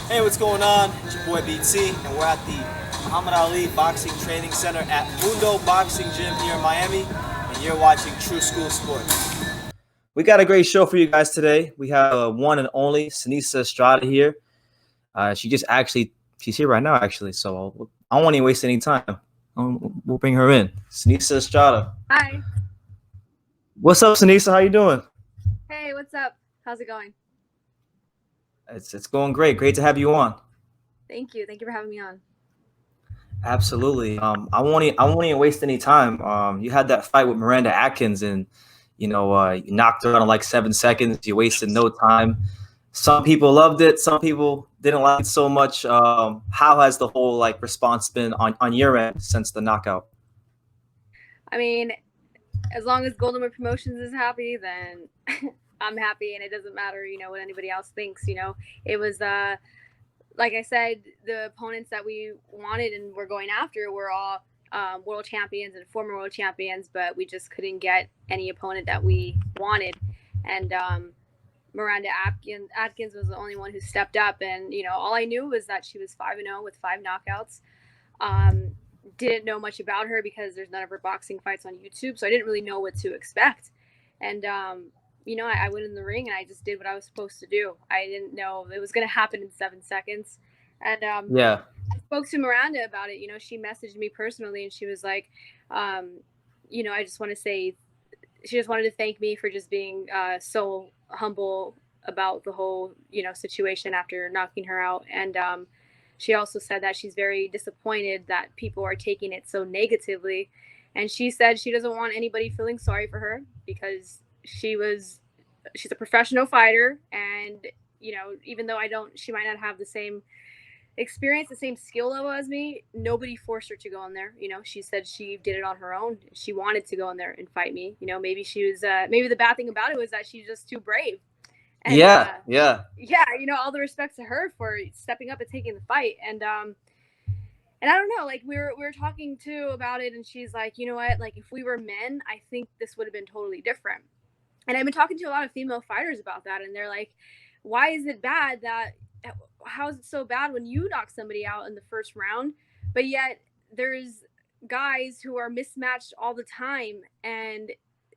Hey, what's going on? It's your boy BT, and we're at the Muhammad Ali Boxing Training Center at Mundo Boxing Gym here in Miami, and you're watching True School Sports. We got a great show for you guys today. We have one and only Seniesa Estrada here. She's here right now, actually, so I don't want to waste any time. We'll bring her in. Seniesa Estrada. Hi. What's up, Seniesa? How you doing? Hey, what's up? How's it going? It's going great. Great to have you on. Thank you. Thank you for having me on. Absolutely. I won't even waste any time. You had that fight with Miranda Adkins, and you knocked her out in like 7 seconds. You wasted no time. Some people loved it. Some people didn't like it so much. How has the whole response been on your end since the knockout? I mean, as long as Golden Boy Promotions is happy, then I'm happy, and it doesn't matter, what anybody else thinks. It was like I said, the opponents that we wanted and were going after were all world champions and former world champions, but we just couldn't get any opponent that we wanted. And Miranda Adkins was the only one who stepped up, and all I knew was that she was 5-0 with 5 knockouts. Didn't know much about her because there's none of her boxing fights on YouTube, so I didn't really know what to expect. And I went in the ring and I just did what I was supposed to do. I didn't know it was going to happen in 7 seconds. And Yeah. I spoke to Miranda about it. She messaged me personally, and she was like, I just want to say, she just wanted to thank me for just being so humble about the whole, situation after knocking her out. And she also said that she's very disappointed that people are taking it so negatively. And she said she doesn't want anybody feeling sorry for her because she's a professional fighter. And, even though she might not have the same experience, the same skill level as me, nobody forced her to go in there. She said she did it on her own. She wanted to go in there and fight me. Maybe she was, maybe the bad thing about it was that she's just too brave. And Yeah. Yeah. yeah, all the respect to her for stepping up and taking the fight. And I don't know, like we were talking too about it, and she's like, you know what, like if we were men, I think this would have been totally different. And I've been talking to a lot of female fighters about that, and they're like, why is it bad that how is it so bad when you knock somebody out in the first round, but yet there's guys who are mismatched all the time and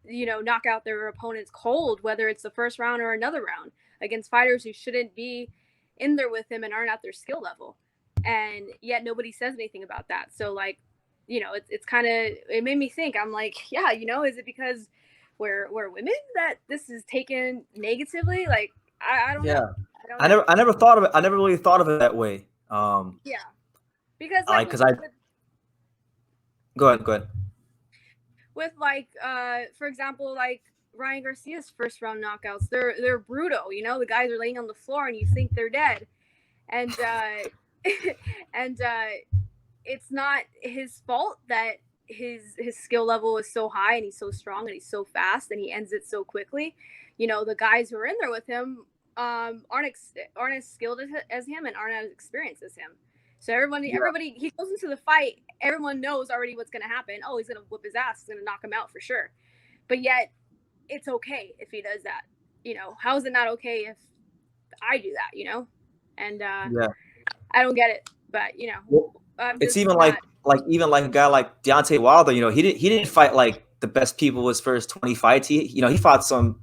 knock out their opponents cold, whether it's the first round or another round, against fighters who shouldn't be in there with them and aren't at their skill level. And yet nobody says anything about that. So like, it's kind of, it made me think. I'm like, yeah, is it because we're women that this is taken negatively? Like, I don't Yeah. know. I don't know. I never thought of it. I never really thought of it that way. Yeah, because like Like, cause I go ahead, go ahead. with like for example, like Ryan Garcia's first round knockouts, they're brutal. The guys are laying on the floor and you think they're dead, and and it's not his fault that his skill level is so high and he's so strong and he's so fast and he ends it so quickly. The guys who are in there with him aren't as skilled as him and aren't as experienced as him. So everybody, he goes into the fight. Everyone knows already what's going to happen. Oh, he's going to whip his ass. He's going to knock him out for sure. But yet, it's okay if he does that. How is it not okay if I do that? And Yeah. I don't get it. But Well, I'm it's just even not. like even like a guy like Deontay Wilder. He didn't fight like the best people his first 20 fights. He fought some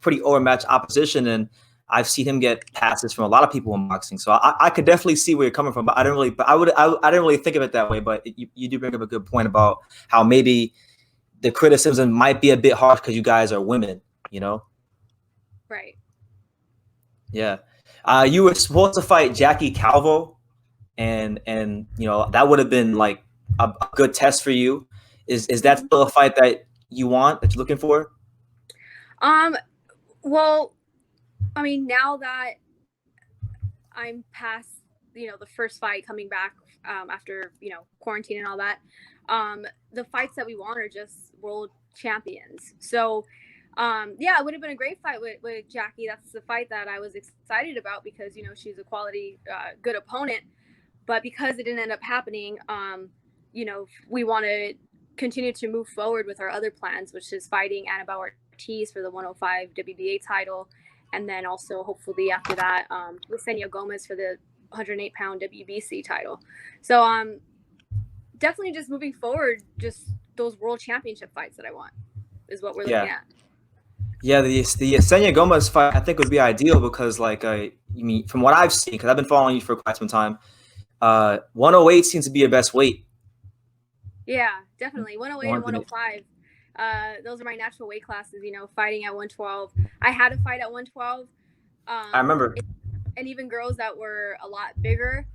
pretty overmatched opposition, and I've seen him get passes from a lot of people in boxing. So I could definitely see where you're coming from, but I didn't really think of it that way. But you do bring up a good point about how maybe the criticism might be a bit harsh because you guys are women. Right. Yeah. You were supposed to fight Jackie Calvo, and that would have been like a good test for you. Is that still a fight that you want, that you're looking for? Um. Well, I mean, now that I'm past, the first fight coming back after quarantine and all that, the fights that we want are just world champions. So, yeah, it would have been a great fight with Jackie. That's the fight that I was excited about because she's a quality, good opponent. But because it didn't end up happening, we want to continue to move forward with our other plans, which is fighting Annabelle Ortiz for the 105 WBA title and then also hopefully after that with Senia Gomez for the 108-pound WBC title. So definitely just moving forward, just those world championship fights that I want is what we're looking at. Yeah, the Senia Gomez fight I think would be ideal because like you mean from what I've seen, because I've been following you for quite some time, 108 seems to be your best weight. Yeah, definitely 108 and 105. Those are my natural weight classes. You know, fighting at 112. I had to fight at 112. I remember. And even girls that were a lot bigger,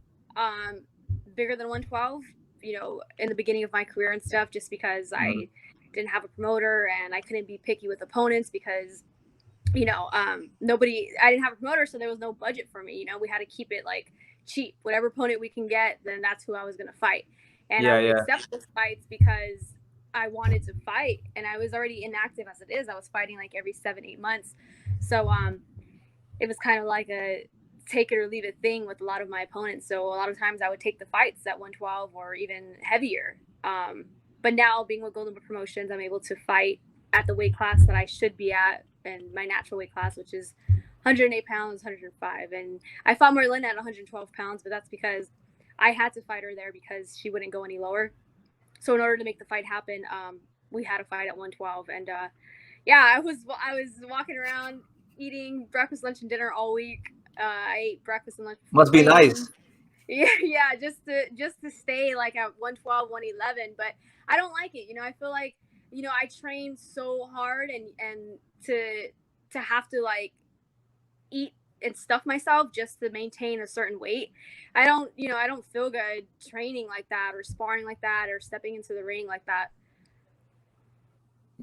bigger than 112. You know, in the beginning of my career and stuff, just because I didn't have a promoter and I couldn't be picky with opponents because, you know, I didn't have a promoter, so there was no budget for me. You know, we had to keep it like cheap. Whatever opponent we can get, then that's who I was going to fight. And I would accept those fights because I wanted to fight, and I was already inactive as it is. I was fighting like every 7-8 months. So it was kind of like a take it or leave it thing with a lot of my opponents. So a lot of times I would take the fights at 112 or even heavier. But now being with Golden Boy Promotions, I'm able to fight at the weight class that I should be at, and my natural weight class, which is 108 pounds, 105. And I fought Merlin at 112 pounds, but that's because I had to fight her there because she wouldn't go any lower. So in order to make the fight happen, we had to fight at 112. And I was walking around eating breakfast, lunch, and dinner all week. I ate breakfast and lunch. Must be nice. Yeah, just to stay like at 112, 111. But I don't like it. You know, I feel like, you know, I trained so hard and to have to like eat and stuff myself just to maintain a certain weight. I don't feel good training like that or sparring like that or stepping into the ring like that.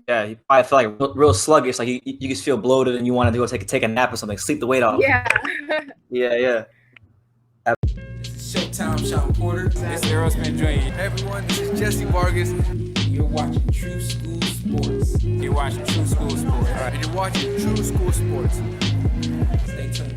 Yeah, you probably feel like real sluggish. Like you just feel bloated and you want to go take a nap or something, sleep the weight off. Yeah. Yeah. Showtime, Sean Porter. It's Aerosmith Dre. Everyone, this is Jesse Vargas. You're watching True School Sports. You're watching True School Sports. All right, and you're watching True School Sports. Stay tuned.